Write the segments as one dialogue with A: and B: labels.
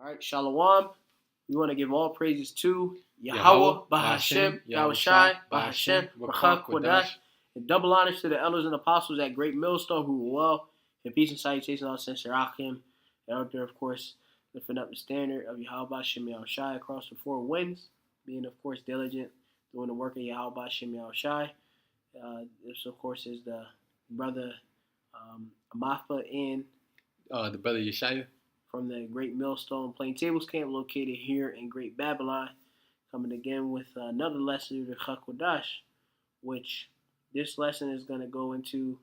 A: right, Shalom. We want to give all praises to
B: Yahweh,
A: Yahweh, Bahashem, Yahushai, Bahashem, Rachak, Kodash, and double honors to the elders and apostles at Great Millstone who were well, and peace and salutations all sincere Achim. And out there, of course, lifting up the standard of Yahweh, Bahashem, Yahushai across the four winds, being, of course, diligent, doing the work of Yahweh, Bahashem, Yahushai. This, of course, is the brother Amafa and
B: the brother Yeshaya
A: from the Great Millstone Plaintables camp located here in Great Babylon, coming again with another lesson of the Chakodash, which this lesson is going to go into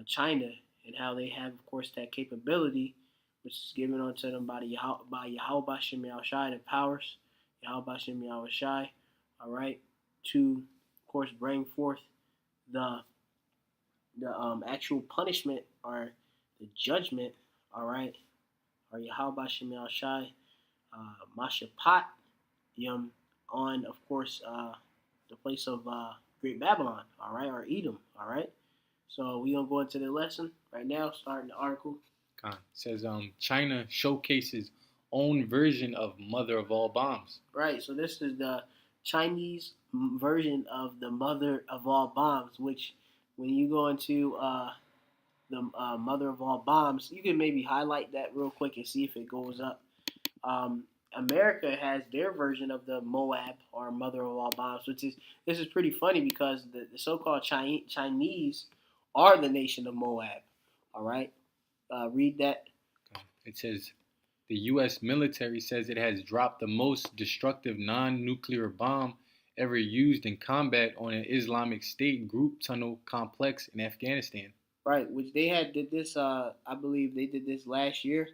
A: China and how they have, of course, that capability, which is given unto them by Yahweh Bashem Yahushai, the powers, Yahweh Bashem Yahushai, all right, to, of course, bring forth the actual punishment or the judgment, all right, or Yahweh Bashem Yahushai, Mashapat Yum on, of course, the place of Great Babylon, all right, or Edom, all right. So we're going to go into the lesson right now, starting the article.
B: It says, China showcases own version of mother of all bombs.
A: Right, so this is the Chinese version of the mother of all bombs, which when you go into the mother of all bombs, you can maybe highlight that real quick and see if it goes up. America has their version of the Moab or mother of all bombs, this is pretty funny because the so-called Chinese are the nation of Moab. All right, read that.
B: It says the U.S. military says it has dropped the most destructive non-nuclear bomb ever used in combat on an Islamic State group tunnel complex in Afghanistan.
A: Right, which they did this. I believe they did this last year.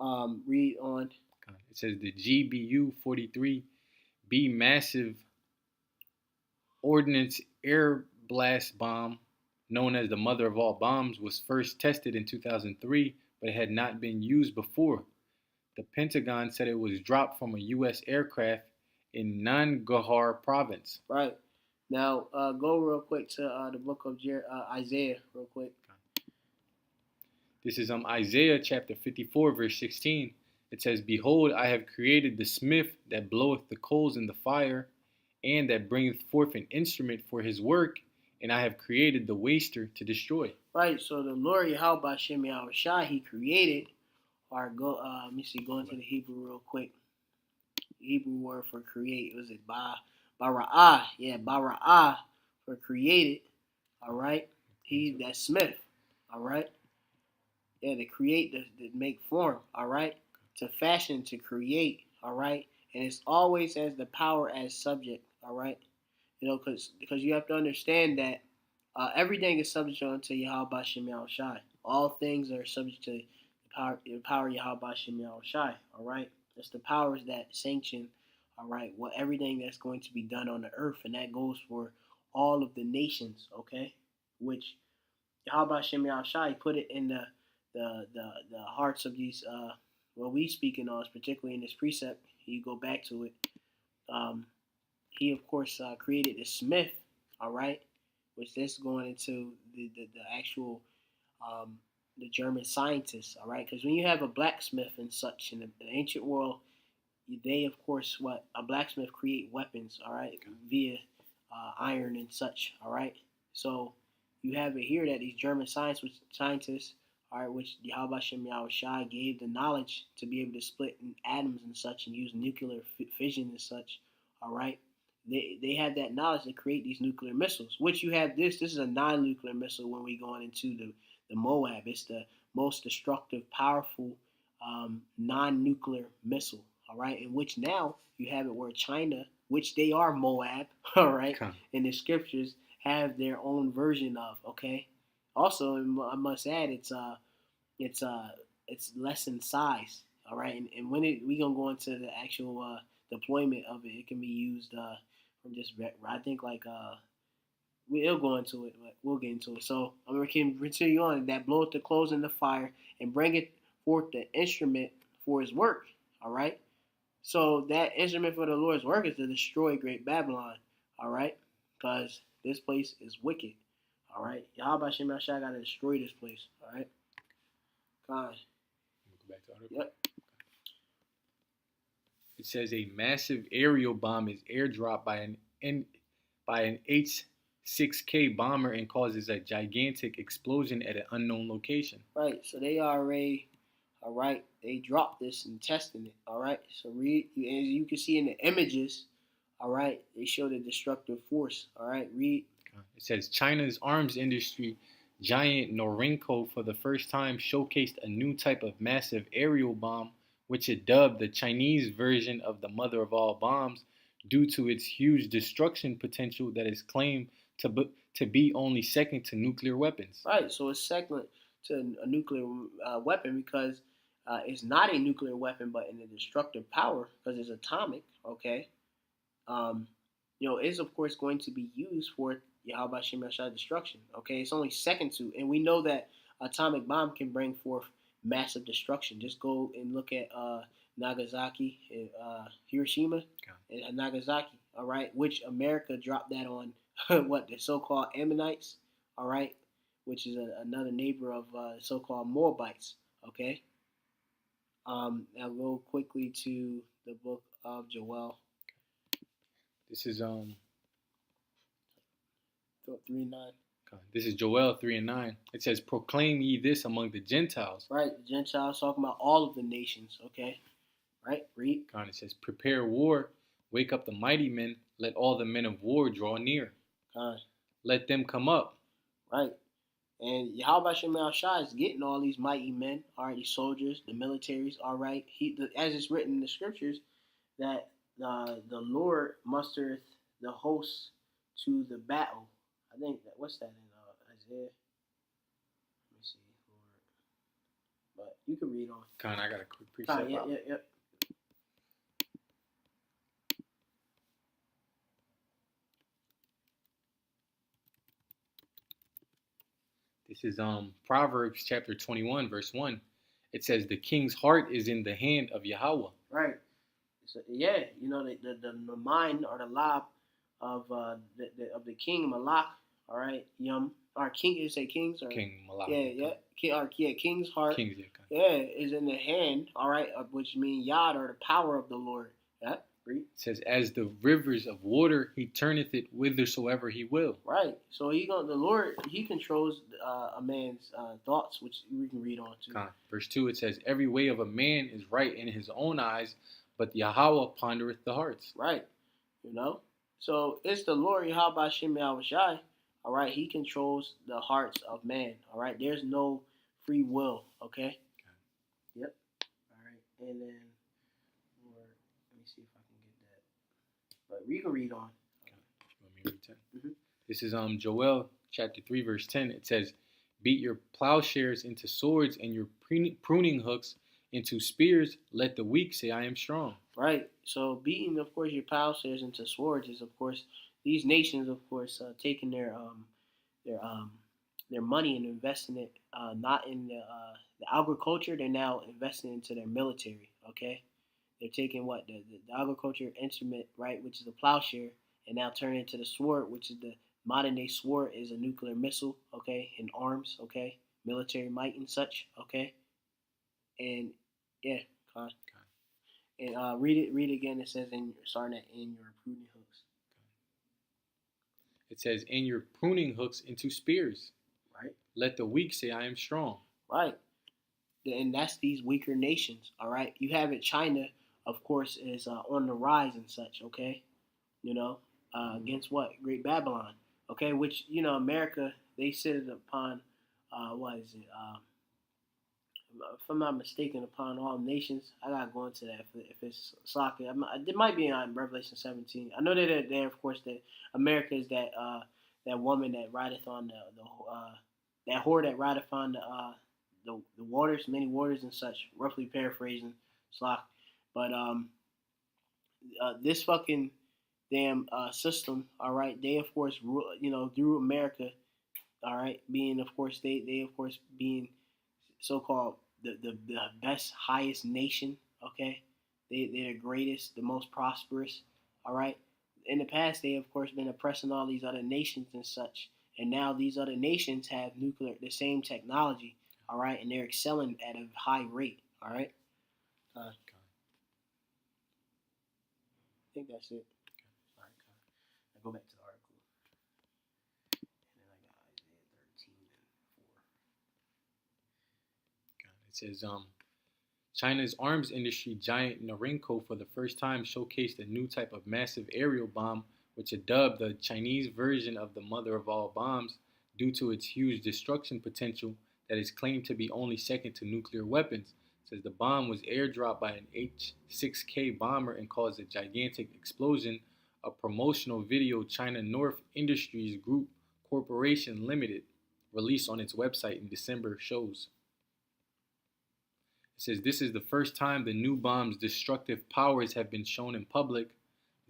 A: Read on.
B: It says the GBU-43B massive ordnance air blast bomb, known as the mother of all bombs, was first tested in 2003, but it had not been used before. The Pentagon said it was dropped from a U.S. aircraft in Nangarhar province.
A: Right. Now, go real quick to the book of Isaiah real quick.
B: This is Isaiah chapter 54, verse 16. It says, Behold, I have created the smith that bloweth the coals in the fire, and that bringeth forth an instrument for his work, and I have created the waster to destroy.
A: Right, so the Lord Yahweh Bashem Yahushai, he created, or let me see, go into the Hebrew real quick. The Hebrew word for create, was it Bara'ah? Yeah, Bara'ah for created, all right? He's that smith, all right? Yeah, to create, to make form, all right? To fashion, to create, all right? And it's always as the power as subject, all right? You know, because you have to understand that everything is subject unto Yahweh Bashem Yahushai. All things are subject to the power of Yahweh Bashem Yahushai, all right? It's the powers that sanction, all right, everything that's going to be done on the earth, and that goes for all of the nations, okay? Which Yahweh Bashem Yahushai put it in the hearts of these what we speaking on, particularly in this precept. You go back to it. He of course created the smith, all right, which this going into the actual the German scientists, all right, because when you have a blacksmith and such in the ancient world, they of course a blacksmith create weapons, all right, via iron and such, all right. So you have it here that these German scientists, all right, which Yahweh Bashem Yahushai gave the knowledge to be able to split in atoms and such and use nuclear fission and such, all right. They have that knowledge to create these nuclear missiles, which you have this is a non-nuclear missile when we going into the Moab. It's the most destructive, powerful non-nuclear missile, all right, in which now you have it where China, which they are Moab, all right, in the scriptures, have their own version of, okay. Also, I must add, it's less in size, all right, and when we gonna go into the actual deployment of it, it can be used from just, I think, like we'll go into it, but we'll get into it. So I'm gonna continue on. That bloweth the coals in the fire and bringeth forth the instrument for his work, all right. So that instrument for the Lord's work is to destroy Great Babylon, all right, because this place is wicked. All right, Yahweh Bashem Yahushai got to destroy this place. All right, God.
B: Go back to
A: Yep.
B: It says a massive aerial bomb is airdropped by an H-6K bomber and causes a gigantic explosion at an unknown location.
A: Right. So they already, all right, they dropped this and testing it. All right. So read, as you can see in the images, all right, they show the destructive force. All right. Read.
B: It says China's arms industry giant Norinco for the first time showcased a new type of massive aerial bomb, which it dubbed the Chinese version of the mother of all bombs due to its huge destruction potential that is claimed to be only second to nuclear weapons.
A: Right. So it's second to a nuclear weapon because it's not a nuclear weapon, but in a destructive power because it's atomic. Okay. Um, is of course going to be used for Yahweh Shem Yahshua destruction. Okay, it's only second to, and we know that atomic bomb can bring forth massive destruction. Just go and look at Nagasaki and Hiroshima and Nagasaki. All right, which America dropped that on what the so-called Ammonites. All right, which is another neighbor of so-called Moabites. Okay. Now go quickly to the book of Joel.
B: This is
A: 3:9.
B: This is Joel 3:9. It says, "Proclaim ye this among the Gentiles."
A: Right, the Gentiles talking about all of the nations. Okay, right. Read.
B: It says, "Prepare war, wake up the mighty men, let all the men of war draw near. Let them come up."
A: Right, and Yahweh Shem Yahshua is getting all these mighty men. All right, these soldiers, the militaries. All right, as it's written in the scriptures that the Lord mustereth the hosts to the battle. I think that what's that in Isaiah? Let me see, Lord. But you can read on.
B: I got a quick precept.
A: Yep.
B: This is Proverbs chapter 21, verse 1. It says, "The king's heart is in the hand of Yahweh."
A: Right. So, yeah, the mind or the lab of the king Malak. All right, our king is a king's or
B: King Malak.
A: King's heart.
B: King's,
A: is in the hand. All right, which means Yad or the power of the Lord. Yeah. Read.
B: It says, "As the rivers of water, he turneth it whithersoever he will."
A: Right. So the Lord, he controls a man's thoughts, which we can read on too.
B: Verse 2, it says, "Every way of a man is right in his own eyes, but Yahweh pondereth the hearts."
A: Right. So it's the Lord Yahweh Shem Yahawashi. All right. He controls the hearts of man. All right. There's no free will. Okay. Yep. All right. And then, let me see if I can get that. But we can read on.
B: You want me to read 10? Mm-hmm. This is Joel chapter 3, verse 10. It says, "Beat your plowshares into swords and your pruning hooks into spears. Let the weak say, I am strong."
A: Right. So beating, of course, your plowshares into swords is, of course, these nations, of course, taking their money and investing it not in the agriculture. They're now investing into their military. Okay. They're taking the agriculture instrument, right, which is a plowshare, and now turning it into the sword, which is the modern day sword, is a nuclear missile. Okay, and arms. Okay, military might and such. Okay, and yeah, and read it again. It says starting at in your pruning hooks.
B: It says, "In your pruning hooks into spears."
A: Right.
B: Let the weak say, I am strong.
A: Right. And that's these weaker nations. All right. You have it. China, of course, is on the rise and such. Okay. Against what? Great Babylon. Okay. Which, America, they sit it upon, what is it? If I'm not mistaken, upon all nations. I gotta go into that if it's soccer. It might be on Revelation 17. I know that there, of course, that America is that woman that rideth on that whore that rideth on the waters, many waters and such. Roughly paraphrasing, Slock. But this fucking damn system. All right, they of course through America. All right, being of course they of course being so-called the best, highest nation. Okay, they're the greatest, the most prosperous. All right. In the past, they of course been oppressing all these other nations and such, and now these other nations have the same technology. All right, and they're excelling at a high rate. All right. think that's it. All right, I go back to the article, and then I got Isaiah 13 and 4.
B: It says, China's arms industry giant Norinco for the first time showcased a new type of massive aerial bomb, which it dubbed the Chinese version of the mother of all bombs due to its huge destruction potential that is claimed to be only second to nuclear weapons. It says the bomb was airdropped by an H-6K bomber and caused a gigantic explosion. A promotional video China North Industries Group Corporation Limited released on its website in December shows. It says this is the first time the new bomb's destructive powers have been shown in public,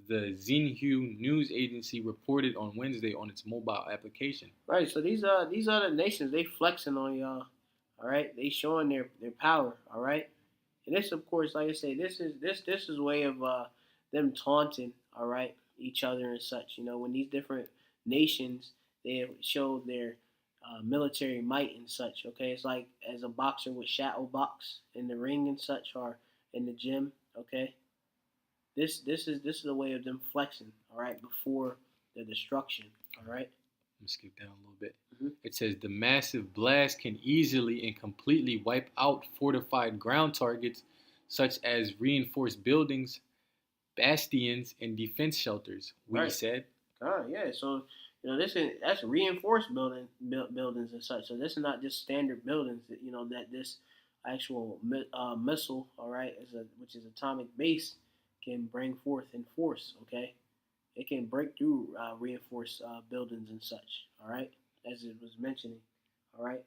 B: the Xinhua news agency reported on Wednesday on its mobile application.
A: Right. So these other nations, they flexing on y'all. All right. They showing their power. All right. And this, of course, like I say, this is a way of them taunting. All right, each other and such. You know, when these different nations they show their military might and such. Okay, it's like as a boxer with shadow box in the ring and such, or in the gym. Okay, this is a way of them flexing. All right, before the destruction. All right.
B: Let me skip down a little bit.
A: Mm-hmm.
B: It says the massive blast can easily and completely wipe out fortified ground targets such as reinforced buildings, bastions, and defense shelters. We
A: Right.
B: said.
A: Yeah. So that's reinforced buildings and such. So this is not just standard buildings. That this actual missile, all right, which is atomic base, can bring forth in force. Okay, it can break through reinforced buildings and such. All right, as it was mentioning. All right.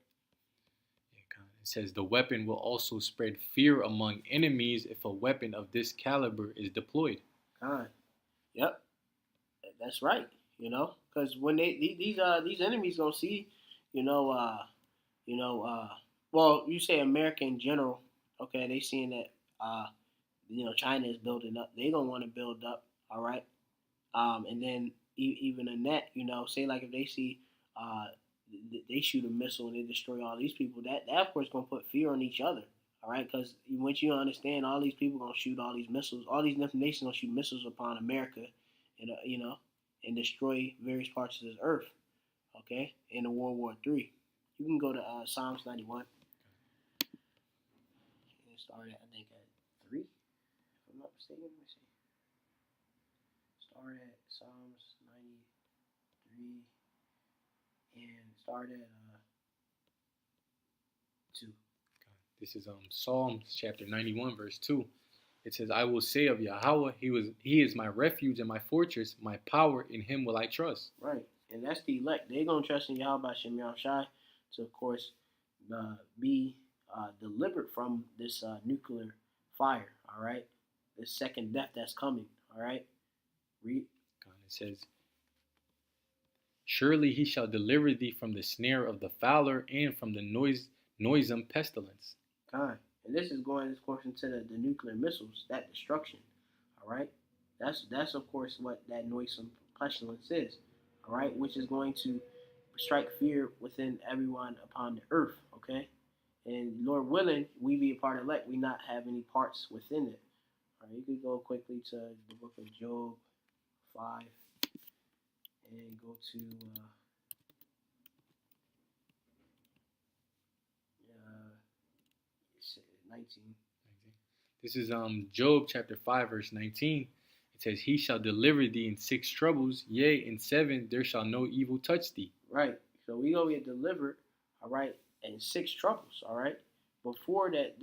B: It says the weapon will also spread fear among enemies if a weapon of this caliber is deployed.
A: Yep, that's right. Because when these enemies gonna see, you know, you know, well, you say America in general. Okay, they seeing that China is building up. They gonna want to build up. All right. And then even in that, say like if they see they shoot a missile and they destroy all these people, that of course gonna put fear on each other. All right, because once you understand all these people gonna shoot all these missiles, all these different nations gonna shoot missiles upon America, and and destroy various parts of this earth. Okay, in the World War III, you can go to Psalms 91. And start at I think at 3, if I'm not mistaken. Let me see. Start at Psalms 93 and start at 2.
B: This is Psalms chapter 91, verse 2. It says, I will say of Yahweh, he is my refuge and my fortress, my power, in him will I trust.
A: Right. And that's the elect. They're going to trust in Yahweh Gmsyahawashitherighteous to, of course, be delivered from this nuclear fire, all right? This second death that's coming, all right? Read.
B: It says, surely he shall deliver thee from the snare of the fowler and from the noisome pestilence.
A: God. And this is going, of course, into the nuclear missiles, that destruction, all right? That's of course, what that noisome pestilence is, all right? Which is going to strike fear within everyone upon the earth, okay? And Lord willing, we be a part of elect, we not have any parts within it. All right, you could go quickly to the book of Job 5 and go to 19.
B: This is Job chapter 5, verse 19. It says, he shall deliver thee in 6 troubles, yea, in 7 there shall no evil touch thee.
A: Right. So we gonna get delivered, all right, in 6 troubles, all right, before the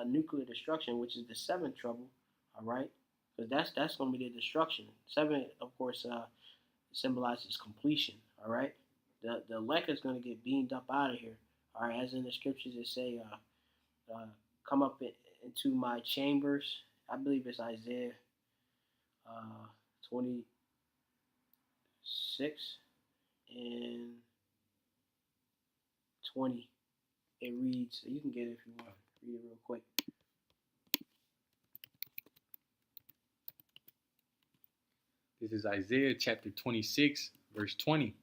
A: nuclear destruction, which is the 7th trouble, all right, because that's gonna be the destruction. 7, of course, symbolizes completion, all right. The elect is gonna get beamed up out of here, all right, as in the scriptures it say, come up into my chambers. I believe it's Isaiah 26 and 20. It reads, you can get it if you want. Read it real quick.
B: This is Isaiah chapter 26, verse 20.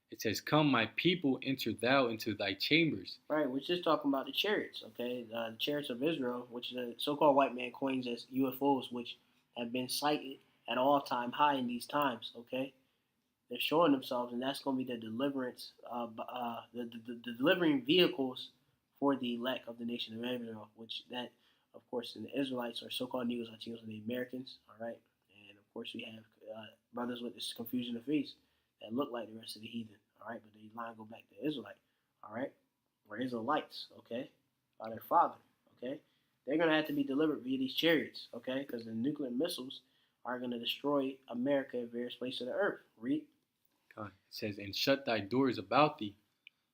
B: It says, come, my people, enter thou into thy chambers.
A: Right, we're just talking about the chariots, okay? The chariots of Israel, which the so-called white man coins as UFOs, which have been sighted at all-time high in these times. Okay, they're showing themselves, and that's going to be the deliverance, the delivering vehicles for the elect of the nation of Israel, which that, of course, in the Israelites are so-called Negroes, Latinos, and the Americans. All right, and of course we have brothers with this confusion of face that look like the rest of the heathen. All right, but they line go back to Israelite. All right, or Israelites. Okay, by their father. Okay, they're gonna have to be delivered via these chariots. Okay, because the nuclear missiles are gonna destroy America in various places of the earth. Read.
B: It says, and shut thy doors about thee,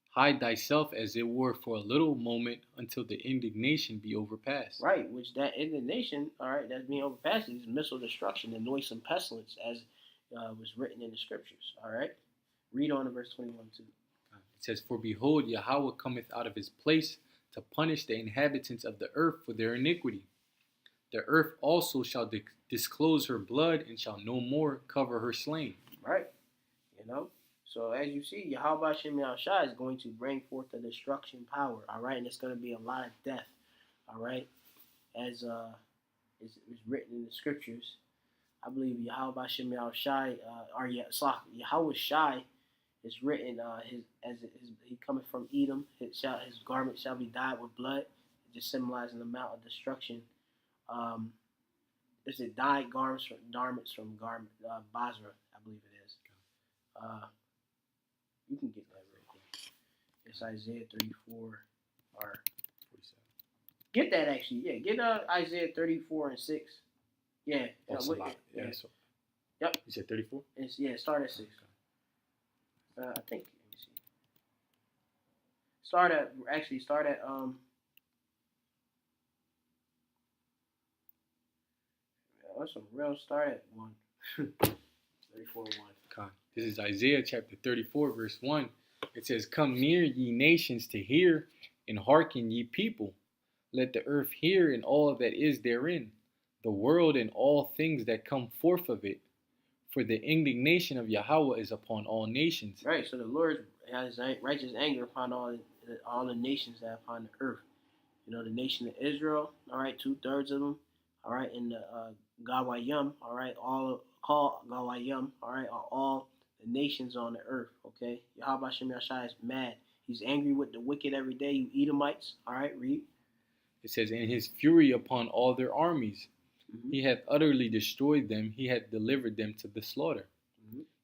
B: hide thyself as it were for a little moment until the indignation be overpast.
A: Right, which that indignation, all right, that's being overpassed is missile destruction and noisome pestilence, as was written in the scriptures. All right, read on to verse 21 too.
B: It says, for behold, Yahweh cometh out of his place to punish the inhabitants of the earth for their iniquity. The earth also shall disclose her blood and shall no more cover her slain.
A: Right, you know. So as you see, Yahweh Shem Yahushua is going to bring forth the destruction power. All right, and it's going to be a lot of death. All right, as is written in the scriptures. I believe Yahweh Shem Yahushua, or Yahweh Shai, is written he cometh from Edom. His garment shall be dyed with blood, just symbolizing the amount of destruction. Is it dyed garments from Basra? I believe it is. You can get that real quick. It's Isaiah 34 or 47. Get that actually. Yeah, get Isaiah 34 and 6. Yeah.
B: That's a lot. Yeah. So,
A: yep.
B: You said 34?
A: Start at 6. I think. Let me see. Start at That's some real start at 1. 34 1.
B: This is Isaiah chapter 34, verse 1. It says, come near, ye nations, to hear, and hearken, ye people. Let the earth hear, and all that is therein, the world and all things that come forth of it. For the indignation of Yahweh is upon all nations.
A: Right, so the Lord has righteous anger upon all the nations that are upon the earth. You know, the nation of Israel, all right, 2/3 of them, all right, and the Gawayim, all right, all called Gawayim, all right, are all the nations on the earth, okay? Yahweh Shem Yahshua is mad. He's angry with the wicked every day, you Edomites, all right, read.
B: It says, in his fury upon all their armies. He hath utterly destroyed them. He hath delivered them to the slaughter.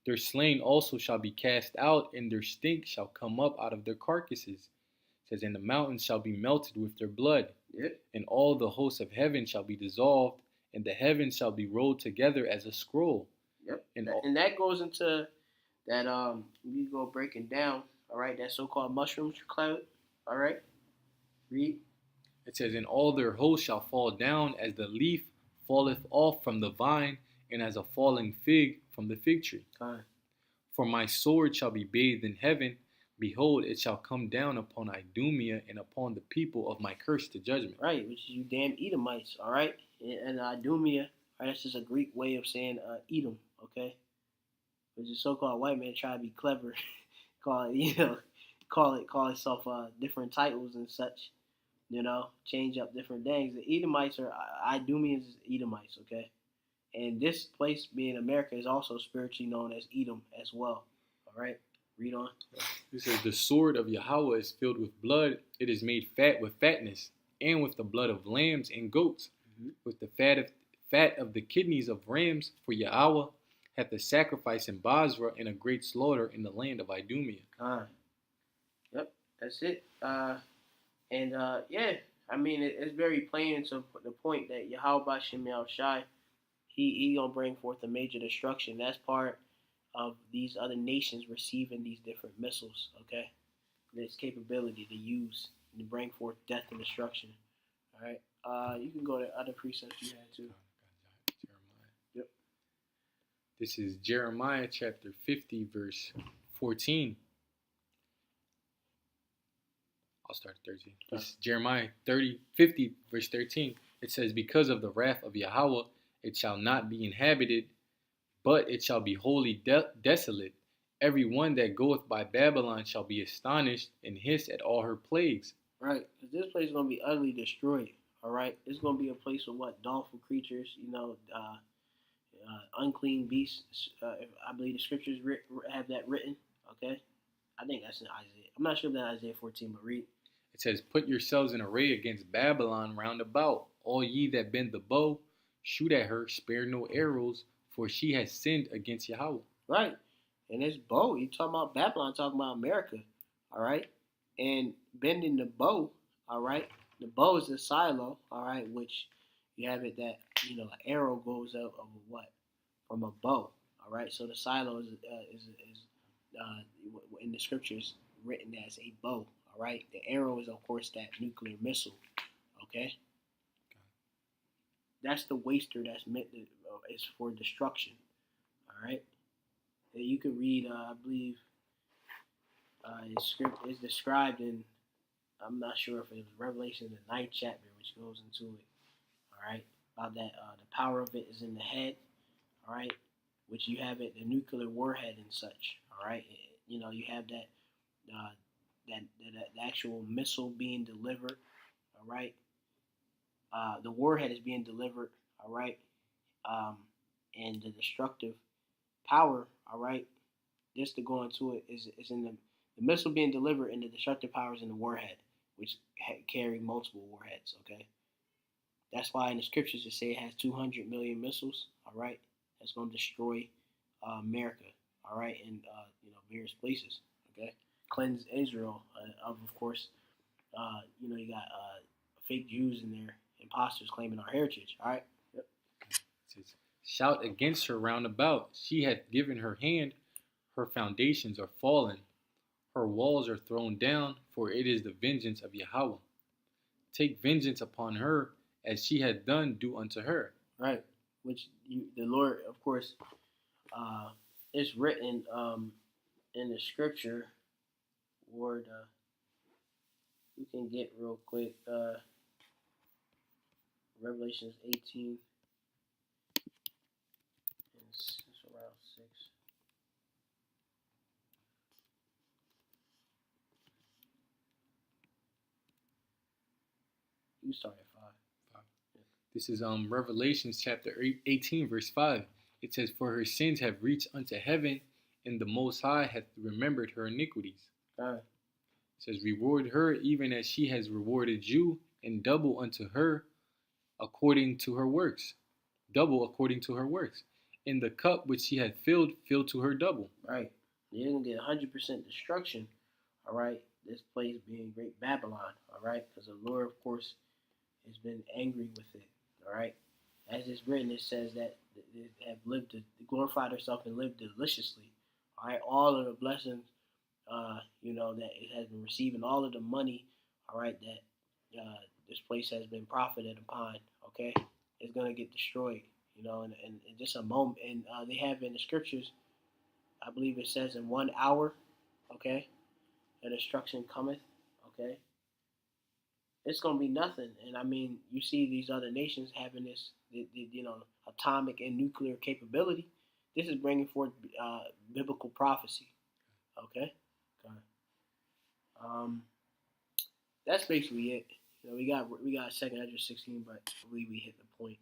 B: Their slain also shall be cast out, and their stink shall come up out of their carcasses. It says, and the mountains shall be melted with their blood. And all the hosts of heaven shall be dissolved, and the heavens shall be rolled together as a scroll.
A: And that goes into that, we go breaking down, all right, that so-called mushroom cloud, all right? Read.
B: It says, and all their hosts shall fall down as the leaf falleth off from the vine, and as a falling fig from the fig tree. For my sword shall be bathed in heaven. Behold, it shall come down upon Idumea and upon the people of my curse to judgment.
A: Right, which is you damn Edomites, all right? And Idumea, right, that's just a Greek way of saying Edom, okay? Which is so-called white man try to be clever, call itself different titles and such. You know, change up different things. The Edomites are Idumeans is Edomites, okay? And this place being America is also spiritually known as Edom as well. All right, read on.
B: It says, the sword of Yahweh is filled with blood. It is made fat with fatness, and with the blood of lambs and goats, with the fat of the kidneys of rams. For Yahweh hath a sacrifice in Basra and a great slaughter in the land of Idumea.
A: Yep, that's it. Yeah, I mean, it's very plain to the point that Yahweh Shem Yahushua, he gonna bring forth a major destruction. That's part of these other nations receiving these different missiles, okay? This capability to use and to bring forth death and destruction. All right, you can go to other precepts you had too. Yep.
B: This is Jeremiah chapter 50, verse 14. I'll start at 13. This is Jeremiah 50, verse 13. It says, because of the wrath of Yahweh, it shall not be inhabited, but it shall be wholly desolate. Every one that goeth by Babylon shall be astonished and hiss at all her plagues.
A: Right, because this place is going to be utterly destroyed. All right, it's gonna be a place of what dolphin creatures, unclean beasts. I believe the scriptures have that written. Okay, I think that's in Isaiah. I'm not sure if that's Isaiah 14, but read.
B: It says, "Put yourselves in array against Babylon round about, all ye that bend the bow, shoot at her, spare no arrows, for she has sinned against Yahweh."
A: Right, and this bow, you talking about Babylon, talking about America. All right, and bending the bow. All right, the bow is a silo. All right, which you have it that an arrow goes out of a what from a bow. All right, so the silo is uh, in the scriptures written as a bow. All right, the arrow is of course that nuclear missile. Okay, that's the waster that's meant to, is for destruction. All right, and you can read. I believe his script is described in. I'm not sure if it was Revelation the ninth chapter, which goes into it. All right, about that the power of it is in the head. All right, which you have it the nuclear warhead and such. All right, you have that uh, that actual missile being delivered. All right, the warhead is being delivered. All right, um, and the destructive power. All right, just to go into it is in the missile being delivered and the destructive powers in the warhead, which carry multiple warheads. Okay, that's why in the scriptures it say it has 200 million missiles. All right, that's going to destroy America. All right, in various places. Okay, cleanse Israel of course. You got fake Jews in there, imposters claiming our heritage. All right. Yep.
B: It says, "Shout against her round about. She hath given her hand, her foundations are fallen, her walls are thrown down, for it is the vengeance of Yahweh. Take vengeance upon her, as she had done, do unto her."
A: Right. Which the Lord, of course, it's written in the scripture. Word, you can get real quick. Revelations 18. It's around 6. You start at 5.
B: This is Revelations chapter 18, verse 5. It says, "For her sins have reached unto heaven, and the Most High hath remembered her iniquities."
A: All right.
B: It says, "Reward her even as she has rewarded you, and double unto her according to her works." Double according to her works. "In the cup which she had filled, fill to her double."
A: Right. You're going to get 100% destruction. All right. This place being Great Babylon. All right. Because the Lord, of course, has been angry with it. All right. As it's written, it says that they have lived to glorified herself and lived deliciously. All right. All of the blessings, that it has been receiving, all of the money, all right, that this place has been profited upon, okay, is going to get destroyed, in just a moment. And they have in the scriptures, I believe it says in 1 hour, okay, the destruction cometh, okay. It's gonna be nothing. And I mean, you see these other nations having this, atomic and nuclear capability. This is bringing forth biblical prophecy. Okay. Okay. Um, that's basically it. We got second Ezra 16, but I believe we hit the point.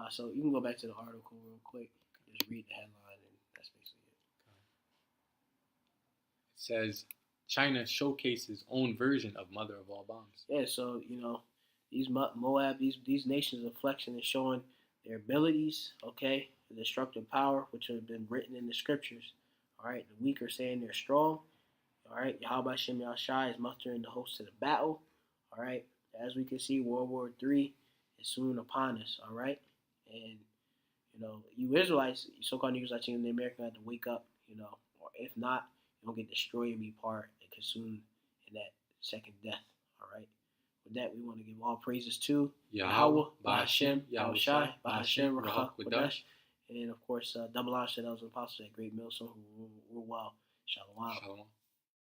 A: So you can go back to the article real quick. Just read the headline, and that's basically
B: It says, "China showcases own version of mother of all bombs."
A: it. Yeah. So these Moab, these nations of flexion and showing their abilities. Okay, the destructive power which have been written in the scriptures. All right, the weak are saying they're strong. All right, Yahawashitherighteous is mustering the host to the battle. All right, as we can see, World War III is soon upon us. All right, and you Israelites, so-called Israelites in the America had to wake up. Or if not, you'll get destroyed and be part and consumed in that second death. All right. With that, we want to give all praises to
B: Yahweh,
A: Bahashem,
B: Yahushai,
A: Bahashem,
B: Ruach
A: Kodesh, and of course, double honor to those apostles at Great Millstone who rule well. Shalom.
B: Shalom.